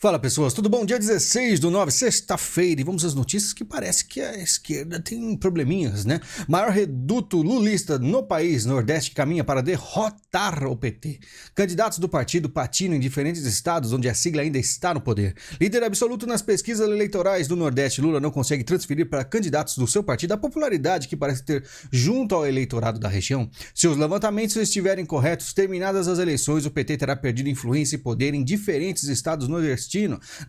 Fala pessoas, tudo bom? Dia 16/9, sexta-feira, e vamos às notícias que parece que a esquerda tem probleminhas, né? Maior reduto lulista no país, Nordeste caminha para derrotar o PT. Candidatos do partido patinam em diferentes estados onde a sigla ainda está no poder. Líder absoluto nas pesquisas eleitorais do Nordeste, Lula não consegue transferir para candidatos do seu partido a popularidade que parece ter junto ao eleitorado da região. Se os levantamentos estiverem corretos, terminadas as eleições, o PT terá perdido influência e poder em diferentes estados nordestinos.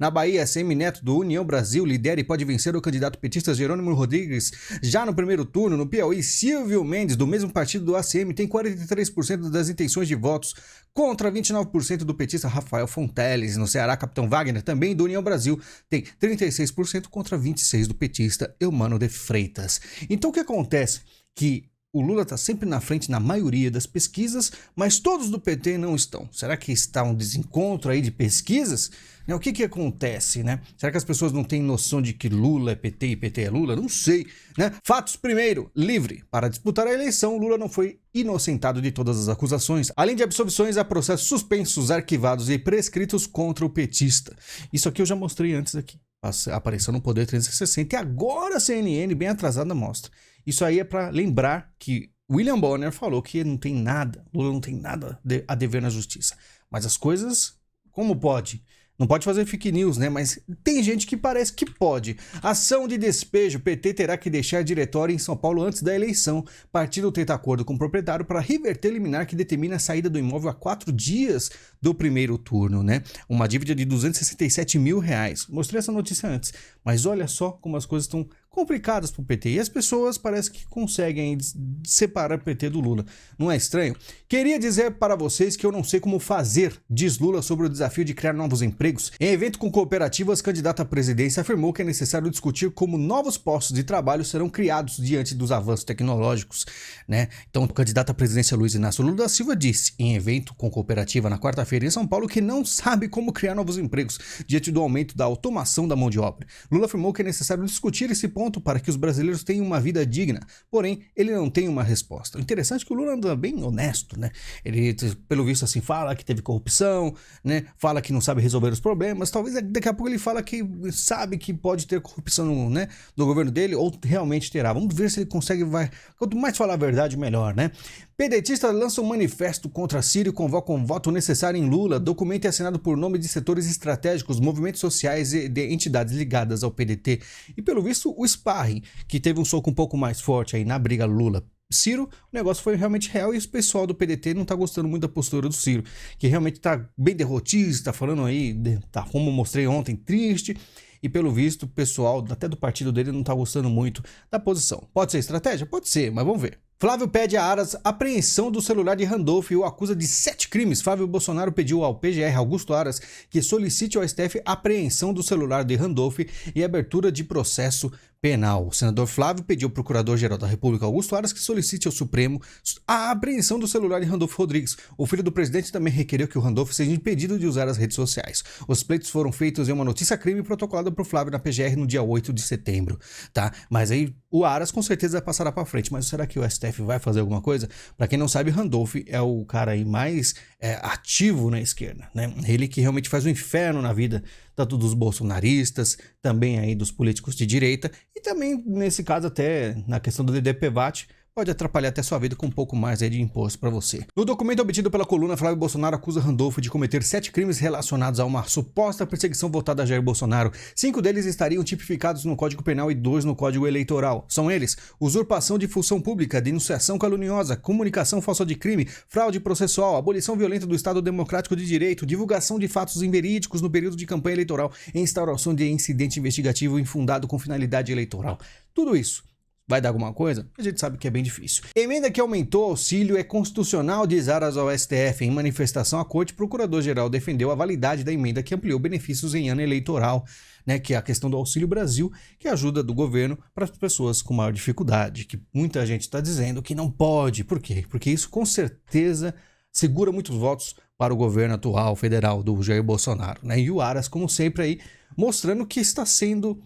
Na Bahia, ACM Neto do União Brasil lidera e pode vencer o candidato petista Jerônimo Rodrigues já no primeiro turno. No Piauí, Silvio Mendes, do mesmo partido do ACM, tem 43% das intenções de votos contra 29% do petista Rafael Fonteles. No Ceará, Capitão Wagner, também do União Brasil, tem 36% contra 26% do petista Eumano de Freitas. Então o que acontece? Que o Lula está sempre na frente na maioria das pesquisas, mas todos do PT não estão. Será que está um desencontro aí de pesquisas? O que acontece, né? Será que as pessoas não têm noção de que Lula é PT e PT é Lula? Não sei, né? Fatos primeiro, livre. Para disputar a eleição, Lula não foi inocentado de todas as acusações. Além de absolvições, há processos suspensos, arquivados e prescritos contra o petista. Isso aqui eu já mostrei antes aqui. Apareceu no Poder 360 e agora a CNN, bem atrasada, mostra. Isso aí é para lembrar que William Bonner falou que não tem nada, Lula não tem nada a dever na justiça. Mas as coisas, como pode? Não pode fazer fake news, né? Mas tem gente que parece que pode. Ação de despejo. PT terá que deixar diretório em São Paulo antes da eleição. Partido tenta acordo com o proprietário para reverter liminar que determina a saída do imóvel a 4 dias do primeiro turno, né? Uma dívida de R$267 mil. Mostrei essa notícia antes. Mas olha só como as coisas estão complicadas para o PT. E as pessoas parece que conseguem separar o PT do Lula. Não é estranho? Queria dizer para vocês que eu não sei como fazer, diz Lula sobre o desafio de criar novos empregos. Em evento com cooperativas, candidato à presidência afirmou que é necessário discutir como novos postos de trabalho serão criados diante dos avanços tecnológicos, né? Então, o candidato à presidência Luiz Inácio Lula da Silva disse em evento com cooperativa na quarta-feira em São Paulo que não sabe como criar novos empregos diante do aumento da automação da mão de obra. Lula afirmou que é necessário discutir esse ponto para que os brasileiros tenham uma vida digna, porém ele não tem uma resposta. O interessante é que o Lula anda bem honesto, né? Ele, pelo visto, assim, fala que teve corrupção, né? Fala que não sabe resolver os problemas, talvez daqui a pouco ele fala que sabe que pode ter corrupção, né, no governo dele, ou realmente terá. Vamos ver se ele consegue, quanto mais falar a verdade, melhor, né? Pedetista lança um manifesto contra Ciro e convoca um voto necessário em Lula. Documento é assinado por nome de setores estratégicos, movimentos sociais e de entidades ligadas ao PDT. E pelo visto, o Sparring, que teve um soco um pouco mais forte aí na briga Lula-Ciro, o negócio foi realmente real e o pessoal do PDT não tá gostando muito da postura do Ciro, que realmente tá bem derrotista, falando aí, tá, como eu mostrei ontem, triste. E pelo visto, o pessoal até do partido dele não tá gostando muito da posição. Pode ser estratégia? Pode ser, mas vamos ver. Flávio pede a Aras apreensão do celular de Randolph e o acusa de 7 crimes. Flávio Bolsonaro pediu ao PGR Augusto Aras que solicite ao STF apreensão do celular de Randolph e abertura de processo penal. O senador Flávio pediu ao Procurador-Geral da República Augusto Aras que solicite ao Supremo a apreensão do celular de Randolph Rodrigues. O filho do presidente também requereu que o Randolph seja impedido de usar as redes sociais. Os pleitos foram feitos em uma notícia-crime protocolada por Flávio na PGR no dia 8 de setembro, tá? Mas aí o Aras com certeza passará para frente, mas será que o STF vai fazer alguma coisa? Para quem não sabe, Randolph é o cara aí mais ativo na esquerda, né? Ele que realmente faz um inferno na vida tanto dos bolsonaristas, também aí dos políticos de direita e também, nesse caso, até na questão do DDPVAT, pode atrapalhar até sua vida com um pouco mais aí de imposto para você. No documento obtido pela coluna, Flávio Bolsonaro acusa Randolph de cometer 7 crimes relacionados a uma suposta perseguição voltada a Jair Bolsonaro. 5 deles estariam tipificados no Código Penal e 2 no Código Eleitoral. São eles: usurpação de função pública, denunciação caluniosa, comunicação falsa de crime, fraude processual, abolição violenta do Estado Democrático de Direito, divulgação de fatos inverídicos no período de campanha eleitoral e instauração de incidente investigativo infundado com finalidade eleitoral. Tudo isso vai dar alguma coisa? A gente sabe que é bem difícil. Emenda que aumentou o auxílio é constitucional, diz Aras ao STF. Em manifestação à corte, o procurador-geral defendeu a validade da emenda que ampliou benefícios em ano eleitoral, né, que é a questão do Auxílio Brasil, que é a ajuda do governo para as pessoas com maior dificuldade, que muita gente está dizendo que não pode. Por quê? Porque isso com certeza segura muitos votos para o governo atual federal do Jair Bolsonaro, né? E o Aras, como sempre, aí mostrando que está sendo,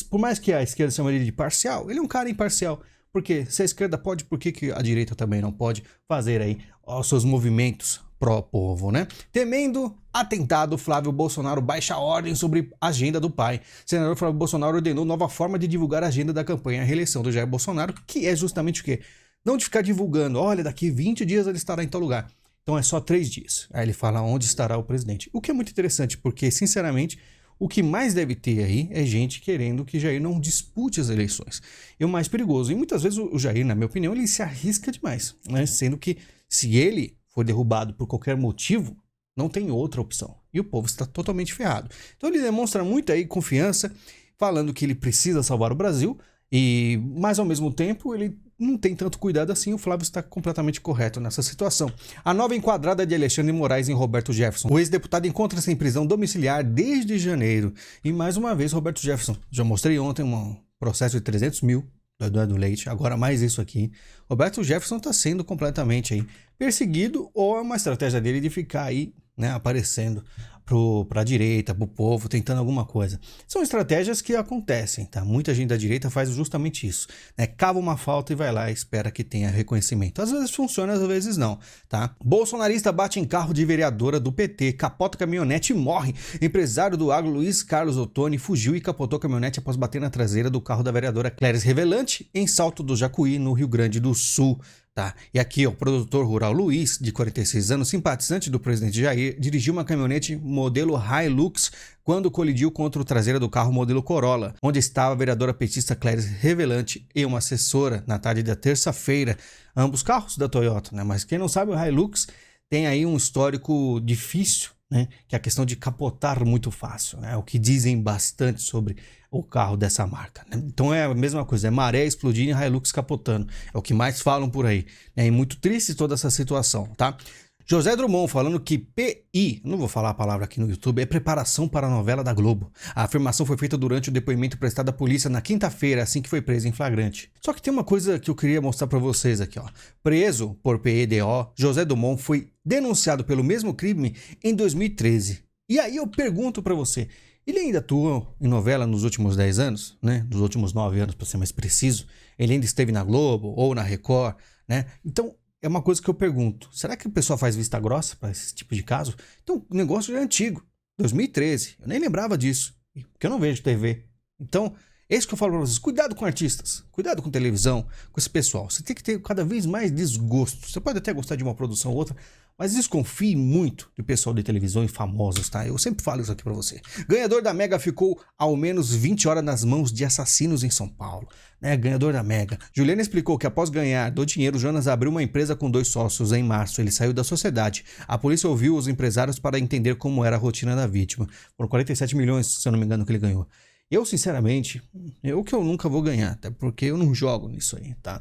por mais que a esquerda chame ele de parcial, ele é um cara imparcial. Porque se a esquerda pode, por que a direita também não pode fazer aí os seus movimentos pró-povo, né? Temendo atentado, Flávio Bolsonaro baixa a ordem sobre a agenda do pai. O senador Flávio Bolsonaro ordenou nova forma de divulgar a agenda da campanha à reeleição do Jair Bolsonaro, que é justamente o quê? Não de ficar divulgando, olha, daqui 20 dias ele estará em tal lugar. Então é só 3 dias. Aí ele fala onde estará o presidente. O que é muito interessante, porque, sinceramente, o que mais deve ter aí é gente querendo que Jair não dispute as eleições. E o mais perigoso, e muitas vezes o Jair, na minha opinião, ele se arrisca demais, né? Sendo que se ele for derrubado por qualquer motivo, não tem outra opção. E o povo está totalmente ferrado. Então ele demonstra muita aí confiança, falando que ele precisa salvar o Brasil, mas ao mesmo tempo ele não tem tanto cuidado assim. O Flávio está completamente correto nessa situação. A nova enquadrada de Alexandre de Moraes em Roberto Jefferson. O ex-deputado encontra-se em prisão domiciliar desde janeiro. E mais uma vez, Roberto Jefferson. Já mostrei ontem um processo de 300 mil do Eduardo Leite. Agora mais isso aqui. Roberto Jefferson está sendo completamente aí perseguido, ou é uma estratégia dele de ficar aí, né, aparecendo para a direita, para o povo, tentando alguma coisa. São estratégias que acontecem, tá? Muita gente da direita faz justamente isso, né? Cava uma falta e vai lá e espera que tenha reconhecimento. Às vezes funciona, às vezes não, tá? Bolsonarista bate em carro de vereadora do PT, capota caminhonete e morre. Empresário do agro Luiz Carlos Ottoni fugiu e capotou a caminhonete após bater na traseira do carro da vereadora Cléris Revelante em Salto do Jacuí, no Rio Grande do Sul. Tá. E aqui, ó, o produtor rural Luiz, de 46 anos, simpatizante do presidente Jair, dirigiu uma caminhonete modelo Hilux quando colidiu contra o traseiro do carro modelo Corolla, onde estava a vereadora petista Cléris Revelante e uma assessora na tarde da terça-feira, ambos carros da Toyota, né? Mas quem não sabe, o Hilux tem aí um histórico difícil, né? Que é a questão de capotar muito fácil, né? O que dizem bastante sobre o carro dessa marca, né? Então é a mesma coisa, é maré explodindo e Hilux capotando, é o que mais falam por aí, né? E muito triste toda essa situação, tá? José Drummond falando que PI, não vou falar a palavra aqui no YouTube, é preparação para a novela da Globo. A afirmação foi feita durante o depoimento prestado à polícia na quinta-feira, assim que foi preso em flagrante. Só que tem uma coisa que eu queria mostrar para vocês aqui, ó. Preso por PEDO, José Drummond foi denunciado pelo mesmo crime em 2013. E aí eu pergunto para você, ele ainda atuou em novela nos últimos 10 anos, né? Nos últimos 9 anos, para ser mais preciso. Ele ainda esteve na Globo ou na Record, né? Então, é uma coisa que eu pergunto. Será que o pessoal faz vista grossa para esse tipo de caso? Então, o negócio já é antigo. 2013. Eu nem lembrava disso. Porque eu não vejo TV. Então, é isso que eu falo para vocês. Cuidado com artistas. Cuidado com televisão, com esse pessoal. Você tem que ter cada vez mais desgosto. Você pode até gostar de uma produção ou outra, mas desconfie muito do pessoal de televisão e famosos, tá? Eu sempre falo isso aqui pra você. Ganhador da Mega ficou ao menos 20 horas nas mãos de assassinos em São Paulo, né? Ganhador da Mega. Juliana explicou que após ganhar do dinheiro, Jonas abriu uma empresa com 2 sócios em março. Ele saiu da sociedade. A polícia ouviu os empresários para entender como era a rotina da vítima. Foram 47 milhões, se eu não me engano, que ele ganhou. Eu, sinceramente, que eu nunca vou ganhar, até porque eu não jogo nisso aí, tá?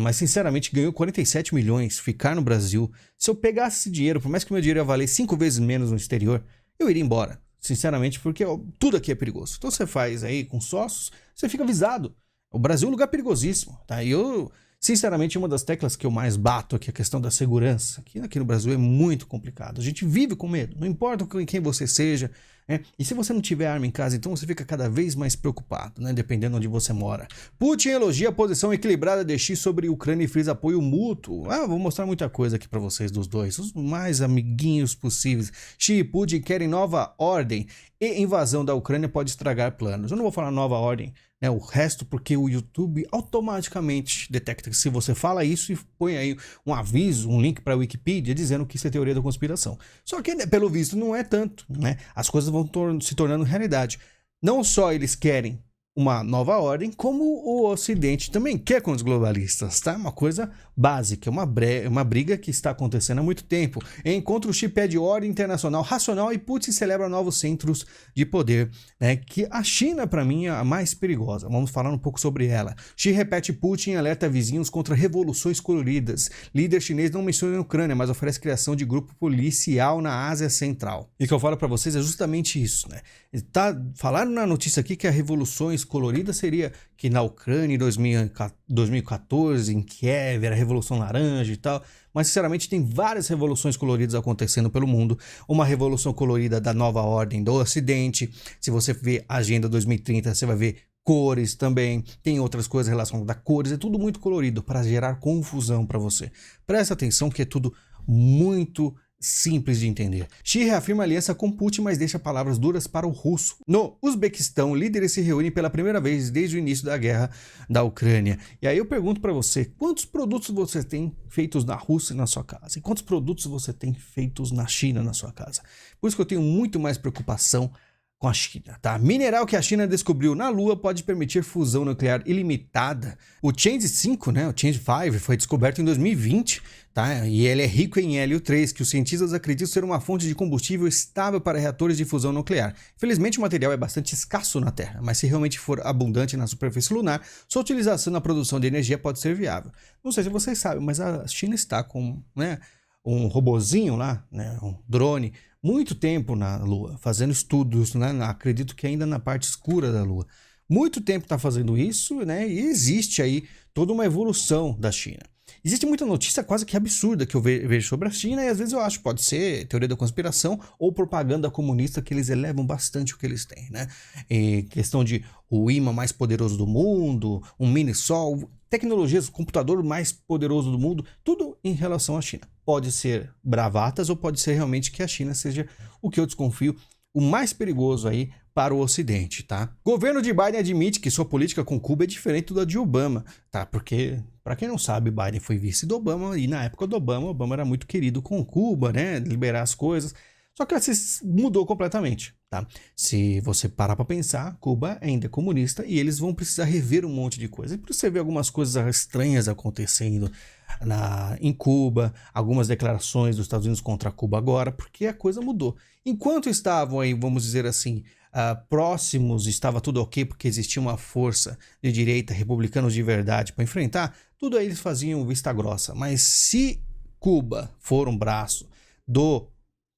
Mas, sinceramente, ganhou 47 milhões, ficar no Brasil. Se eu pegasse esse dinheiro, por mais que o meu dinheiro ia valer 5 vezes menos no exterior, eu iria embora, sinceramente, porque tudo aqui é perigoso. Então, você faz aí com sócios, você fica avisado. O Brasil é um lugar perigosíssimo, tá? E eu, sinceramente, uma das teclas que eu mais bato aqui é a questão da segurança. Aqui no Brasil é muito complicado. A gente vive com medo, não importa quem você seja, né? E se você não tiver arma em casa, então você fica cada vez mais preocupado, né? Dependendo onde você mora. Putin elogia a posição equilibrada de Xi sobre Ucrânia e frisa apoio mútuo. Vou mostrar muita coisa aqui para vocês dos dois, os mais amiguinhos possíveis. Xi e Putin querem nova ordem e invasão da Ucrânia pode estragar planos. Eu não vou falar nova ordem, né, o resto, porque o YouTube automaticamente detecta que se você fala isso e põe aí um aviso, um link para a Wikipedia dizendo que isso é teoria da conspiração. Só que, pelo visto, não é tanto, né? As coisas vão se tornando realidade. Não só eles querem uma nova ordem, como o Ocidente também quer com os globalistas, tá? Uma coisa básica, uma briga que está acontecendo há muito tempo. Encontro Xi pede ordem internacional racional e Putin celebra novos centros de poder, né? Que a China, para mim, é a mais perigosa. Vamos falar um pouco sobre ela. Xi repete Putin alerta vizinhos contra revoluções coloridas. Líder chinês não menciona a Ucrânia, mas oferece criação de grupo policial na Ásia Central. E o que eu falo para vocês é justamente isso, né? Falaram na notícia aqui que as revoluções coloridas seria que na Ucrânia em 2014, em Kiev, era a Revolução Laranja e tal, mas sinceramente tem várias revoluções coloridas acontecendo pelo mundo. Uma revolução colorida da nova ordem do Ocidente. Se você ver a Agenda 2030, você vai ver cores também, tem outras coisas relacionadas a cores, é tudo muito colorido para gerar confusão para você. Presta atenção que é tudo muito simples de entender. Xi reafirma aliança com Putin, mas deixa palavras duras para o russo. No Uzbequistão, líderes se reúnem pela primeira vez desde o início da guerra da Ucrânia. E aí eu pergunto para você, quantos produtos você tem feitos na Rússia na sua casa? E quantos produtos você tem feitos na China na sua casa? Por isso que eu tenho muito mais preocupação com a China, tá? Mineral que a China descobriu na Lua pode permitir fusão nuclear ilimitada. O Change 5, né? O Change 5 foi descoberto em 2020, tá? E ele é rico em hélio 3, que os cientistas acreditam ser uma fonte de combustível estável para reatores de fusão nuclear. Infelizmente, o material é bastante escasso na Terra, mas se realmente for abundante na superfície lunar, sua utilização na produção de energia pode ser viável. Não sei se vocês sabem, mas a China está com, né, um robozinho lá, né, um drone, muito tempo na Lua, fazendo estudos, né? Acredito que ainda na parte escura da Lua. Muito tempo está fazendo isso, né? E existe aí toda uma evolução da China. Existe muita notícia quase que absurda que eu vejo sobre a China e às vezes eu acho que pode ser teoria da conspiração ou propaganda comunista, que eles elevam bastante o que eles têm, né? E questão de o imã mais poderoso do mundo, um mini sol, tecnologias, o computador mais poderoso do mundo, tudo em relação à China. Pode ser bravatas ou pode ser realmente que a China seja, o que eu desconfio, o mais perigoso aí para o Ocidente, tá? Governo de Biden admite que sua política com Cuba é diferente da de Obama, tá? Porque, para quem não sabe, Biden foi vice do Obama e na época do Obama era muito querido com Cuba, né? Liberar as coisas. Só que mudou completamente, tá? Se você parar para pensar, Cuba ainda é comunista e eles vão precisar rever um monte de coisa. E por você ver algumas coisas estranhas acontecendo em Cuba, algumas declarações dos Estados Unidos contra Cuba agora, porque a coisa mudou. Enquanto estavam aí, vamos dizer assim, próximos, estava tudo ok porque existia uma força de direita, republicanos de verdade para enfrentar, tudo aí eles faziam vista grossa. Mas se Cuba for um braço do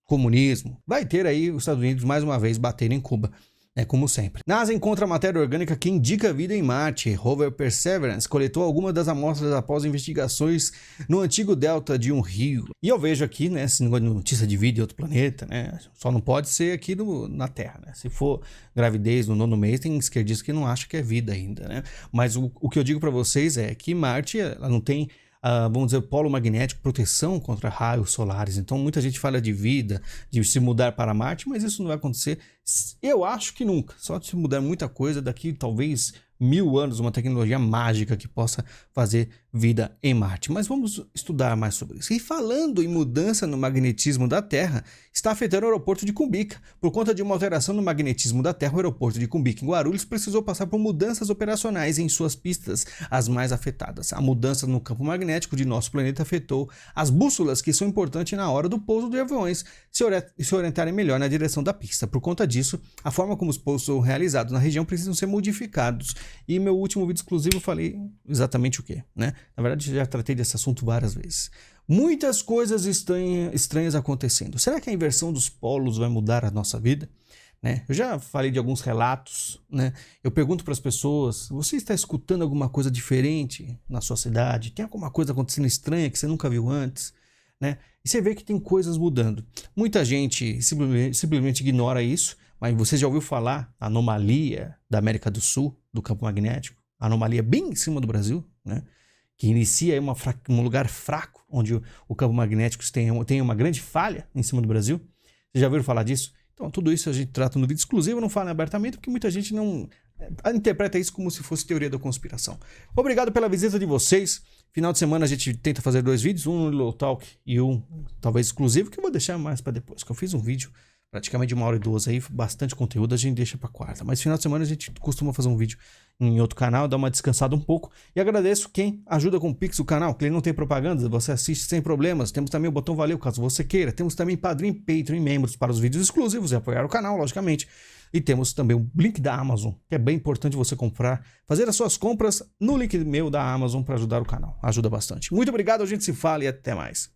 comunismo, vai ter aí os Estados Unidos mais uma vez batendo em Cuba, né, como sempre. NASA encontra matéria orgânica que indica vida em Marte. Rover Perseverance coletou algumas das amostras após investigações no antigo delta de um rio. E eu vejo aqui, né, esse negócio de notícia de vida em outro planeta, né, só não pode ser aqui na Terra, né? Se for gravidez no 9º mês, tem esquerdistas que não acham que é vida ainda, né? Mas o que eu digo para vocês é que Marte, ela não tem vamos dizer, polo magnético, proteção contra raios solares. Então muita gente fala de vida, de se mudar para Marte, mas isso não vai acontecer, eu acho que nunca. Só se mudar muita coisa, daqui talvez 1000 anos, uma tecnologia mágica que possa fazer vida em Marte. Mas vamos estudar mais sobre isso. E falando em mudança no magnetismo da Terra, está afetando o aeroporto de Cumbica. Por conta de uma alteração no magnetismo da Terra, o aeroporto de Cumbica, em Guarulhos, precisou passar por mudanças operacionais em suas pistas, as mais afetadas. A mudança no campo magnético de nosso planeta afetou as bússolas, que são importantes na hora do pouso de aviões, se orientarem melhor na direção da pista. Por conta disso, a forma como os pousos são realizados na região precisam ser modificados. E meu último vídeo exclusivo eu falei exatamente o que, né? Na verdade, já tratei desse assunto várias vezes. Muitas coisas estranhas acontecendo. Será que a inversão dos polos vai mudar a nossa vida? Né? Eu já falei de alguns relatos, né? Eu pergunto para as pessoas, você está escutando alguma coisa diferente na sua cidade? Tem alguma coisa acontecendo estranha que você nunca viu antes? Né? E você vê que tem coisas mudando. Muita gente simplesmente ignora isso, mas você já ouviu falar da anomalia da América do Sul, do campo magnético? A anomalia bem em cima do Brasil, né? Que inicia um lugar fraco, onde o campo magnético tem uma grande falha em cima do Brasil. Vocês já ouviram falar disso? Então, tudo isso a gente trata no vídeo exclusivo, não fala abertamente, porque muita gente não interpreta isso como se fosse teoria da conspiração. Obrigado pela visita de vocês. Final de semana a gente tenta fazer 2 vídeos, um no Low Talk e um talvez exclusivo, que eu vou deixar mais para depois, que eu fiz um vídeo praticamente de 1h12 aí, bastante conteúdo, a gente deixa para quarta. Mas final de semana a gente costuma fazer um vídeo em outro canal, dar uma descansada um pouco. E agradeço quem ajuda com o Pix do canal, que ele não tem propaganda, você assiste sem problemas. Temos também o botão Valeu, caso você queira. Temos também Padrim, Patreon e membros para os vídeos exclusivos e apoiar o canal, logicamente. E temos também o link da Amazon, que é bem importante você comprar, fazer as suas compras no link meu da Amazon para ajudar o canal. Ajuda bastante. Muito obrigado, a gente se fala e até mais.